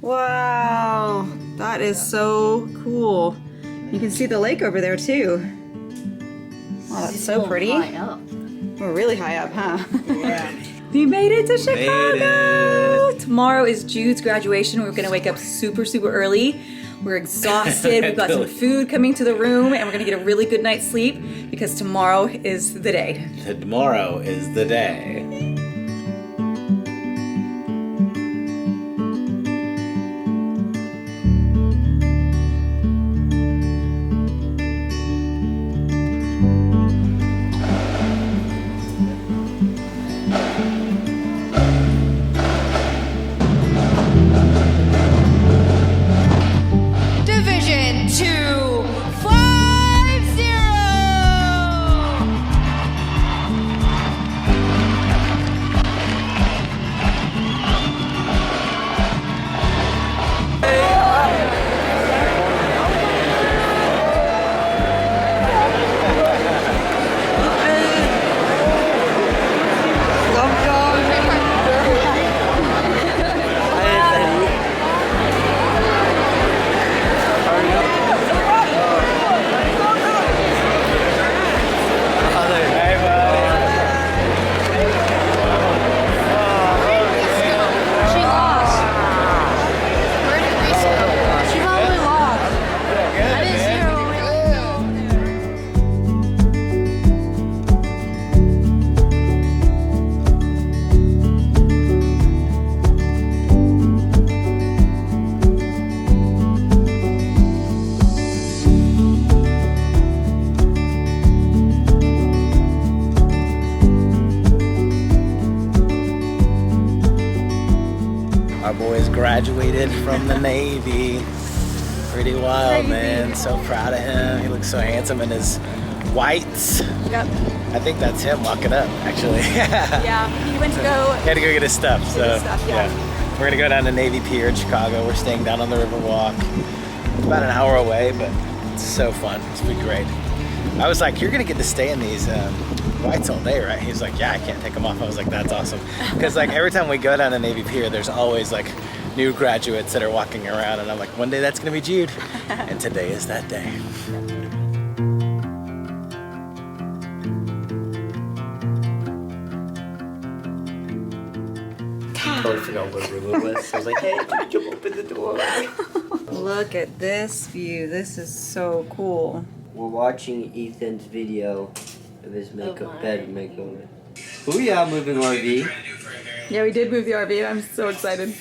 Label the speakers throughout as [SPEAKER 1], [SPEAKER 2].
[SPEAKER 1] Wow, that is so cool. You can see the lake over there too. Oh, that's so pretty. We're really high up, huh?
[SPEAKER 2] Yeah.
[SPEAKER 1] We made it to Chicago! Tomorrow is Jude's graduation. We're gonna wake up super, super early. We're exhausted. We've got some food coming to the room, and we're gonna get a really good night's sleep because tomorrow is the day.
[SPEAKER 2] Tomorrow is the day. Our boys graduated from the Navy. Pretty wild, man. So proud of him. He looks so handsome in his whites.
[SPEAKER 1] Yep.
[SPEAKER 2] I think that's him walking up, actually.
[SPEAKER 1] Yeah, he went to go...
[SPEAKER 2] He had to go get his stuff, so
[SPEAKER 1] yeah.
[SPEAKER 2] We're gonna go down to Navy Pier in Chicago. We're staying down on the Riverwalk. It's about an hour away, but it's so fun. It's gonna be great. I was like, you're gonna get to stay in these whites all day, right? He's like, yeah, I can't take them off. I was like, that's awesome. Because like every time we go down to Navy Pier, there's always like new graduates that are walking around, and I'm like, one day that's gonna be Jude. And today is that day.
[SPEAKER 3] Totally forgot what room it was. I was like, hey, can you open the door?
[SPEAKER 1] Look at this view. This is so cool.
[SPEAKER 3] We're watching Ethan's video of his makeup, bed makeover. Booyah, moving RV.
[SPEAKER 1] Yeah, we did move the RV. I'm so excited.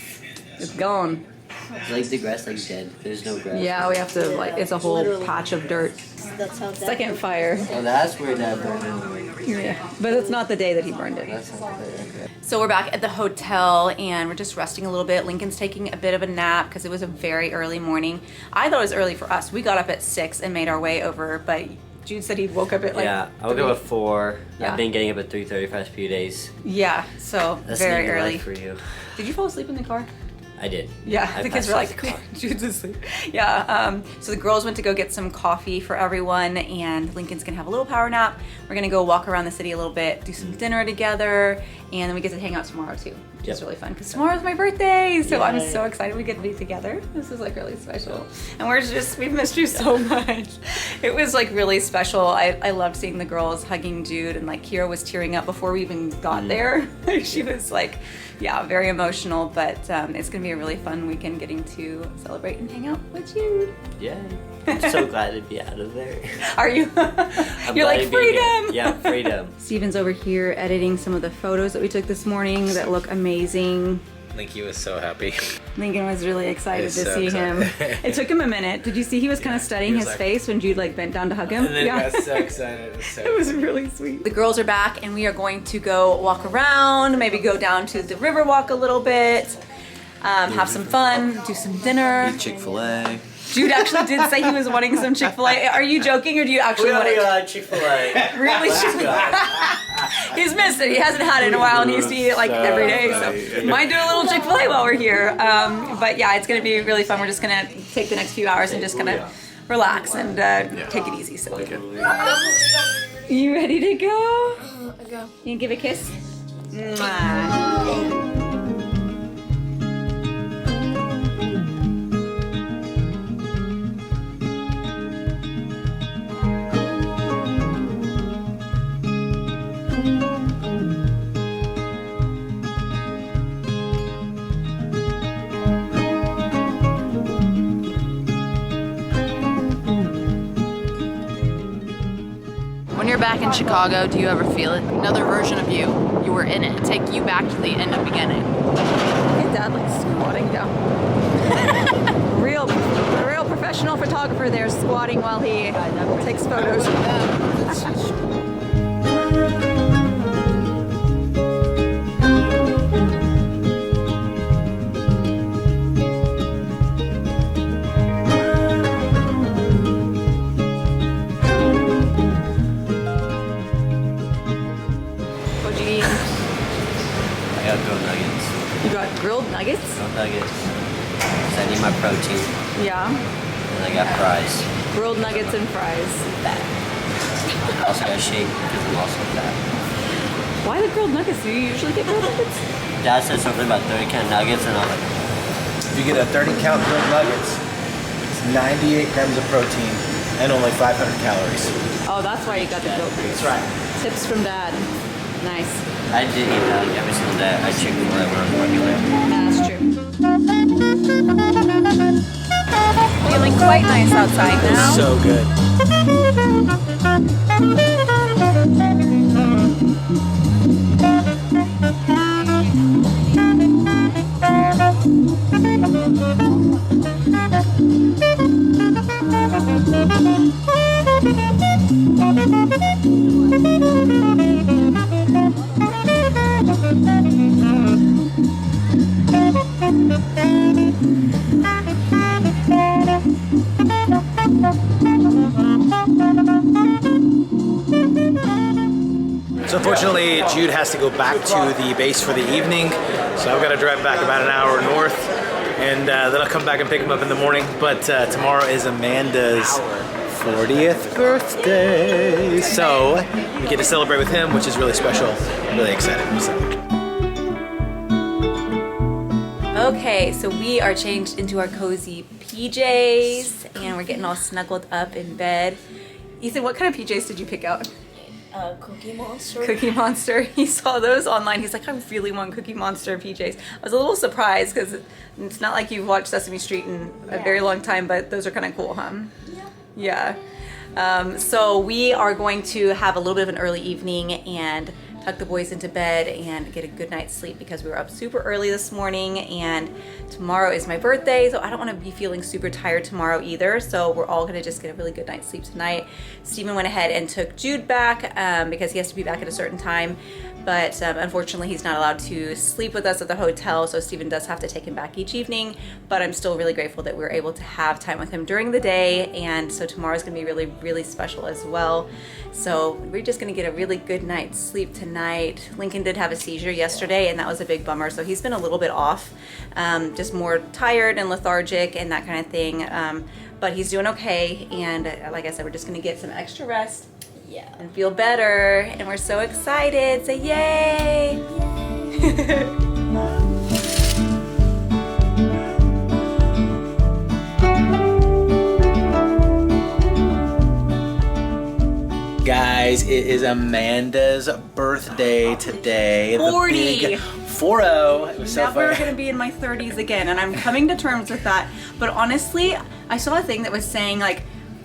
[SPEAKER 1] It's gone.
[SPEAKER 3] It's like the grass like dead. There's no grass.
[SPEAKER 1] Yeah, we have to like, it's a whole patch of dirt.
[SPEAKER 4] That's how
[SPEAKER 1] Second fire.
[SPEAKER 3] Oh, that's where that burned.
[SPEAKER 1] Yeah, but it's not the day that he burned it.
[SPEAKER 3] That's not there.
[SPEAKER 1] So we're back at the hotel and we're just resting a little bit. Lincoln's taking a bit of a nap because it was a very early morning. I thought it was early for us. We got up at 6 and made our way over, but Jude said he woke up at like
[SPEAKER 3] Yeah, I woke up at 4.
[SPEAKER 1] Yeah.
[SPEAKER 3] I've been getting up at 3:30 past few days.
[SPEAKER 1] Yeah, so
[SPEAKER 3] That's
[SPEAKER 1] very
[SPEAKER 3] living
[SPEAKER 1] early.
[SPEAKER 3] life for you.
[SPEAKER 1] Did you fall asleep in the car?
[SPEAKER 3] I did.
[SPEAKER 1] Yeah, the kids were like, Jude's asleep. Yeah, so the girls went to go get some coffee for everyone, and Lincoln's gonna have a little power nap. We're gonna go walk around the city a little bit, do some dinner together, and then we get to hang out tomorrow too, which is really fun, because tomorrow's my birthday, so I'm so excited we get to be together. This is like really special. And we've missed you so much. It was like really special. I loved seeing the girls hugging Jude, and like Kira was tearing up before we even got there. She was like, yeah, very emotional, but it's gonna be a really fun weekend getting to celebrate and hang out with you.
[SPEAKER 3] Yay. I'm so glad to be out of there.
[SPEAKER 1] Are you? You're like, freedom!
[SPEAKER 3] Yeah, freedom.
[SPEAKER 1] Steven's over here editing some of the photos that we took this morning that look amazing.
[SPEAKER 2] Linky was so happy.
[SPEAKER 1] Lincoln was really excited to see him. It took him a minute. Did you see he was kind of studying his face when Jude like bent down to hug him?
[SPEAKER 2] And then he got so excited.
[SPEAKER 1] It was really sweet. The girls are back and we are going to go walk around, maybe go down to the river walk a little bit, have some fun, do some dinner.
[SPEAKER 3] Eat Chick-fil-A.
[SPEAKER 1] Jude actually did say he was wanting some Chick-fil-A. Are you joking or do you actually want it?
[SPEAKER 3] Chick-fil-A.
[SPEAKER 1] Really? He's missed it. He hasn't had it in a while and he used to eat it like every day. So might do a little Chick-fil-A while we're here. But yeah, it's going to be really fun. We're just going to take the next few hours and just kind of relax and take it easy. So. You ready to go?
[SPEAKER 4] Go.
[SPEAKER 1] You can give a kiss? Mwah.
[SPEAKER 4] you're back in Chicago, do you ever feel it? Another version of you. You were in it. Take you back to the end of beginning.
[SPEAKER 1] Look at Dad like squatting down. real professional photographer there squatting while he takes photos. What'd you eat?
[SPEAKER 3] I got grilled nuggets.
[SPEAKER 1] You got grilled nuggets?
[SPEAKER 3] Grilled nuggets. 'Cause I need my protein.
[SPEAKER 1] Yeah.
[SPEAKER 3] And I got fries.
[SPEAKER 1] Grilled nuggets and fries.
[SPEAKER 3] Fat. I also got shake because I'm also fat.
[SPEAKER 1] Why the grilled nuggets? Do you usually get grilled nuggets?
[SPEAKER 3] Dad said something about 30 count nuggets, and I'm like,
[SPEAKER 2] If you get a 30 count grilled nuggets, it's 98 grams of protein and only 500 calories.
[SPEAKER 1] Oh, that's why you got the grilled nuggets.
[SPEAKER 2] That's right.
[SPEAKER 1] Tips from Dad. Nice.
[SPEAKER 3] I did eat that like every single day. I Chick-fil-A when I was working there.
[SPEAKER 1] That's true. Feeling quite nice outside now.
[SPEAKER 2] So good. So unfortunately, Jude has to go back to the base for the evening, so I've got to drive back about an hour north, and then I'll come back and pick him up in the morning. But tomorrow is Amanda's 40th birthday, so we get to celebrate with him, which is really special. I'm really excited. So.
[SPEAKER 1] Okay, so we are changed into our cozy PJs, and we're getting all snuggled up in bed. Ethan, what kind of PJs did you pick out?
[SPEAKER 4] Cookie Monster.
[SPEAKER 1] Cookie Monster. He saw those online. He's like, I really want Cookie Monster PJs. I was a little surprised because it's not like you've watched Sesame Street in a very long time, but those are kind of cool, huh? Yeah. So we are going to have a little bit of an early evening and tuck the boys into bed and get a good night's sleep because we were up super early this morning, and tomorrow is my birthday, so I don't want to be feeling super tired tomorrow either. So we're all gonna just get a really good night's sleep tonight. Steven went ahead and took Jude back because he has to be back at a certain time, but unfortunately he's not allowed to sleep with us at the hotel, so Steven does have to take him back each evening. But I'm still really grateful that we were able to have time with him during the day, and so tomorrow's gonna be really, really special as well. So we're just gonna get a really good night's sleep tonight. Lincoln did have a seizure yesterday, and that was a big bummer, so he's been a little bit off, just more tired and lethargic and that kind of thing, but he's doing okay, and like I said, we're just gonna get some extra rest and feel better, and we're so excited. Say yay!
[SPEAKER 2] Guys, it is Amanda's birthday today.
[SPEAKER 1] 40!
[SPEAKER 2] 40. It was so
[SPEAKER 1] Never
[SPEAKER 2] funny.
[SPEAKER 1] gonna be in my 30s again, and I'm coming to terms with that. But honestly, I saw a thing that was saying like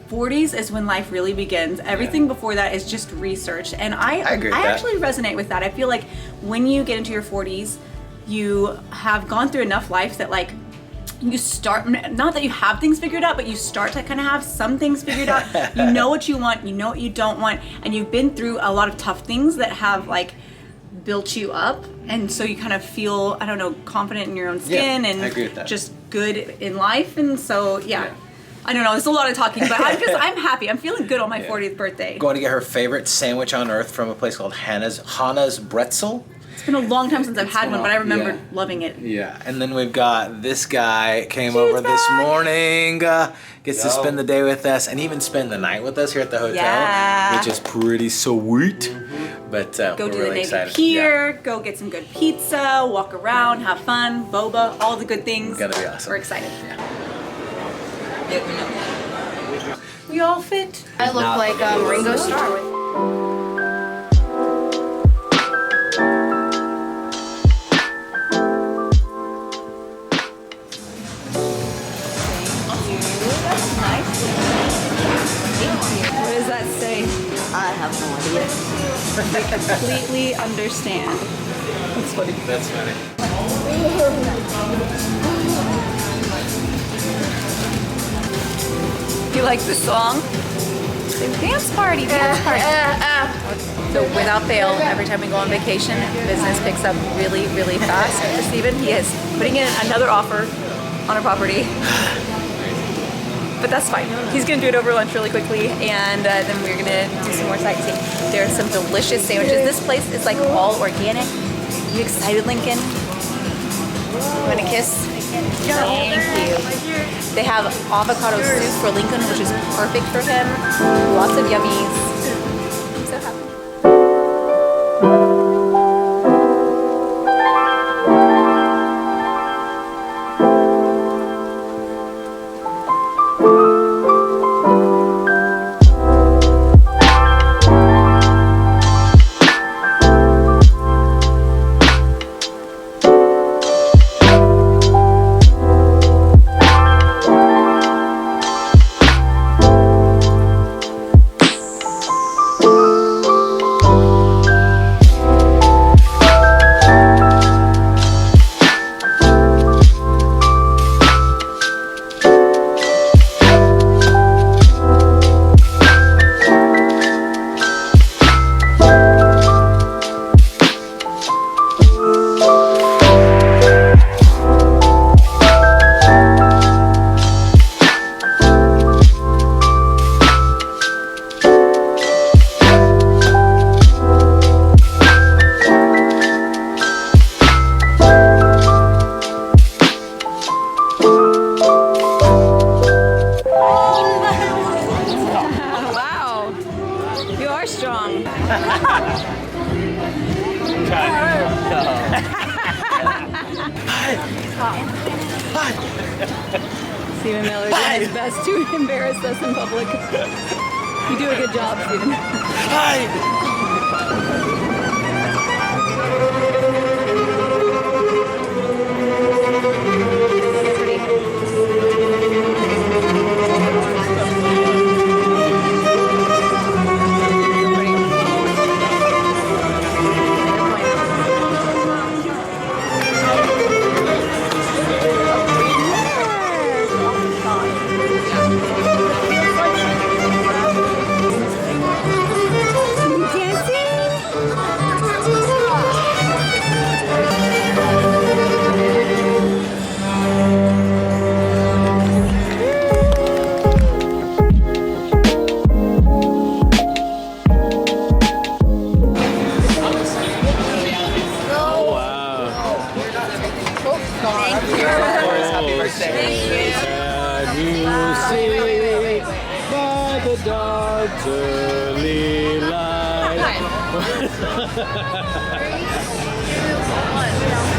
[SPEAKER 1] 40s is when life really begins. Everything before that is just research, and I
[SPEAKER 2] agree with that.
[SPEAKER 1] actually resonate with that. I feel like when you get into your 40s, you have gone through enough life that like you start, not that you have things figured out, but you start to kind of have some things figured out. You know what you want, you know what you don't want, and you've been through a lot of tough things that have like built you up, and so you kind of feel, I don't know, confident in your own skin, and
[SPEAKER 2] I agree with that.
[SPEAKER 1] just good in life. And so yeah. I don't know, it's a lot of talking, but I'm happy. I'm feeling good on my 40th birthday.
[SPEAKER 2] Going to get her favorite sandwich on earth from a place called Hannah's Bretzel.
[SPEAKER 1] It's been a long time since I've had one, but I remember
[SPEAKER 2] Yeah.
[SPEAKER 1] loving it.
[SPEAKER 2] Yeah, and then we've got this guy came over this morning, gets to spend the day with us and even spend the night with us here at the hotel, which is pretty sweet. But
[SPEAKER 1] Go
[SPEAKER 2] we're
[SPEAKER 1] to
[SPEAKER 2] really
[SPEAKER 1] the Navy
[SPEAKER 2] excited.
[SPEAKER 1] Pier, go get some good pizza, walk around, have fun, boba, all the good things.
[SPEAKER 2] Gonna be awesome.
[SPEAKER 1] We're excited. We all fit.
[SPEAKER 4] I look like Ringo Starr.
[SPEAKER 1] That's nice. What does that say?
[SPEAKER 5] I have no idea.
[SPEAKER 1] Completely understand. That's funny.
[SPEAKER 2] That's funny.
[SPEAKER 1] You like this song? Dance party, dance party. So without fail, every time we go on vacation, business picks up really, really fast. For Steven, he is putting in another offer on a property. But that's fine. He's gonna do it over lunch really quickly, and then we're gonna do some more sightseeing. There are some delicious sandwiches. This place is like all organic. You excited, Lincoln? You want a kiss? Thank you. They have avocado soup for Lincoln, which is perfect for him. Lots of yummies. I'm so happy. Stephen Miller doing his best to embarrass us in public. You do a good job, Stephen.
[SPEAKER 2] Hi!
[SPEAKER 6] Dog's early light.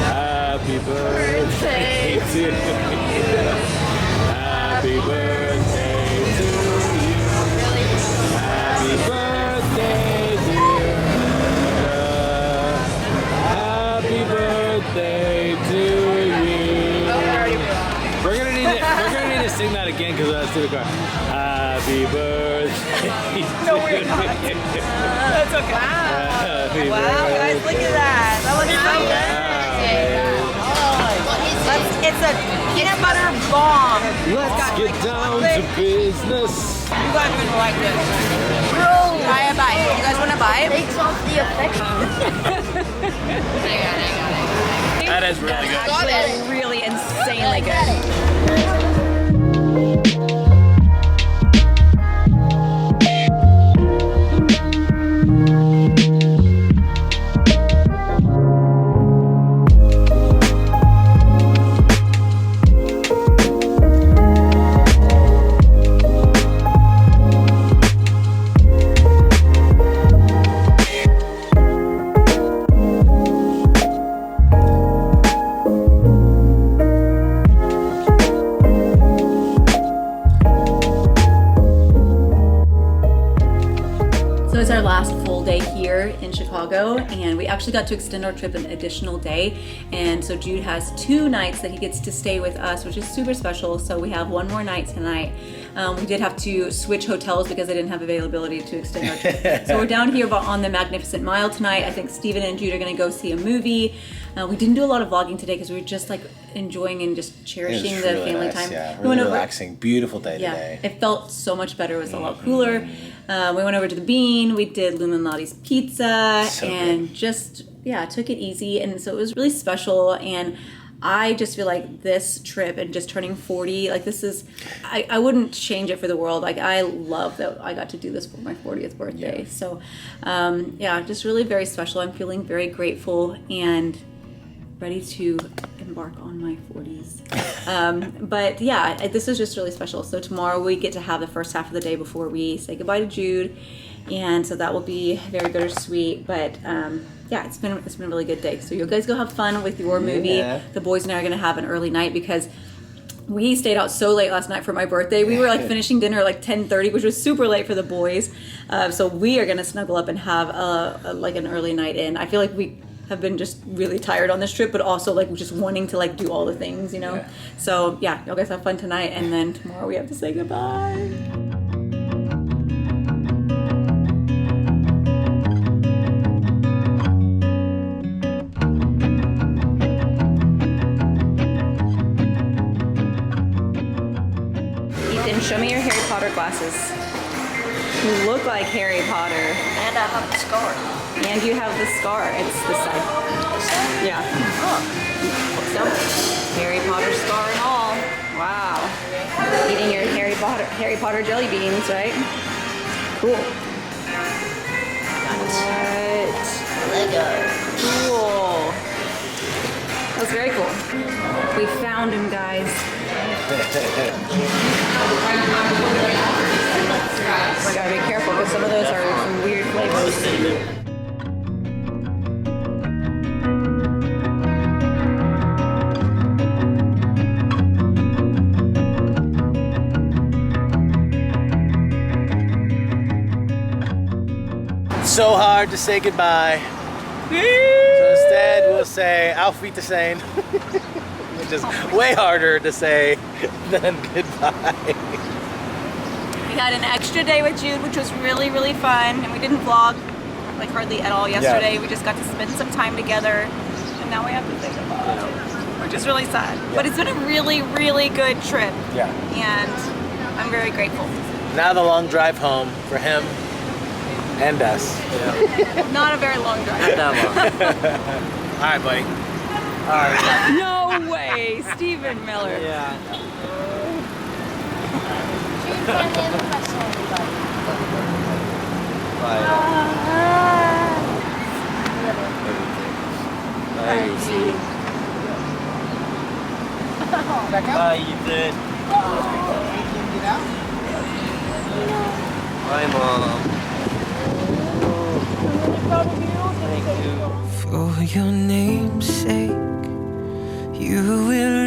[SPEAKER 6] Happy birthday to you. Happy birthday to you. Happy birthday, dear. Happy birthday to you. We're gonna need to sing that again because that's to the car. Happy birthday.
[SPEAKER 1] No, we're not. That's okay. Wow, guys, look at that. That looks so good. It's a peanut butter bomb.
[SPEAKER 6] Let's get down to business.
[SPEAKER 1] You guys are gonna like this. Try a bite. You guys wanna buy it?
[SPEAKER 5] Takes off the effect.
[SPEAKER 6] That is really good.
[SPEAKER 1] Actually, really insanely good. day here in Chicago, and we actually got to extend our trip an additional day. And so Jude has 2 nights that he gets to stay with us, which is super special. So we have 1 more night tonight. We did have to switch hotels because I didn't have availability to extend our trip. So we're down here on the Magnificent Mile tonight. I think Steven and Jude are gonna go see a movie. We didn't do a lot of vlogging today because we were just like enjoying and just cherishing the
[SPEAKER 2] really
[SPEAKER 1] family
[SPEAKER 2] nice,
[SPEAKER 1] time.
[SPEAKER 2] Yeah,
[SPEAKER 1] We went
[SPEAKER 2] really
[SPEAKER 1] over,
[SPEAKER 2] relaxing. Beautiful day today.
[SPEAKER 1] it felt so much better. It was a lot cooler. We went over to the Bean. We did Luminati's Pizza
[SPEAKER 2] So
[SPEAKER 1] and
[SPEAKER 2] good.
[SPEAKER 1] just took it easy. And so it was really special. And I just feel like this trip and just turning 40, like this is, I wouldn't change it for the world. Like I love that I got to do this for my 40th birthday.
[SPEAKER 2] Yeah.
[SPEAKER 1] So just really very special. I'm feeling very grateful and ready to embark on my 40s. But yeah, this is just really special. So tomorrow we get to have the first half of the day before we say goodbye to Jude. And so that will be very bittersweet, but it's been a really good day. So you guys go have fun with your movie.
[SPEAKER 3] Yeah.
[SPEAKER 1] The boys and I are gonna have an early night because we stayed out so late last night for my birthday. We were like finishing dinner at like 10:30, which was super late for the boys. So we are gonna snuggle up and have like an early night in. I feel like we have been just really tired on this trip, but also like just wanting to like do all the things, you know?
[SPEAKER 2] Yeah.
[SPEAKER 1] So yeah, y'all guys have fun tonight, and then tomorrow we have to say goodbye. Ethan, show me your Harry Potter glasses. You look like Harry Potter.
[SPEAKER 5] And I have a scar.
[SPEAKER 1] And you have the scar. It's this side. Yeah. So, Harry Potter scar and all. Wow. Eating your Harry Potter jelly beans, right? Cool. What?
[SPEAKER 5] Lego.
[SPEAKER 1] Cool. That's very cool. We found him, guys. We gotta be careful because some of those are some weird flavors.
[SPEAKER 2] So hard to say goodbye. So instead, we'll say Auf Wiedersehen, which is way harder to say than goodbye.
[SPEAKER 1] We had an extra day with Jude, which was really, really fun, and we didn't vlog like hardly at all yesterday. We just got to spend some time together, and now we have to say goodbye, which is really sad. But it's been a really, really good trip,
[SPEAKER 2] Yeah.
[SPEAKER 1] and I'm very grateful.
[SPEAKER 2] Now the long drive home for him and us.
[SPEAKER 1] Not a very long drive.
[SPEAKER 3] Not that long.
[SPEAKER 2] All right, buddy.
[SPEAKER 1] No way, Stephen Miller.
[SPEAKER 3] Yeah. Bye, Ethan. Bye, Mom. Thank you.
[SPEAKER 7] For your name's sake, you will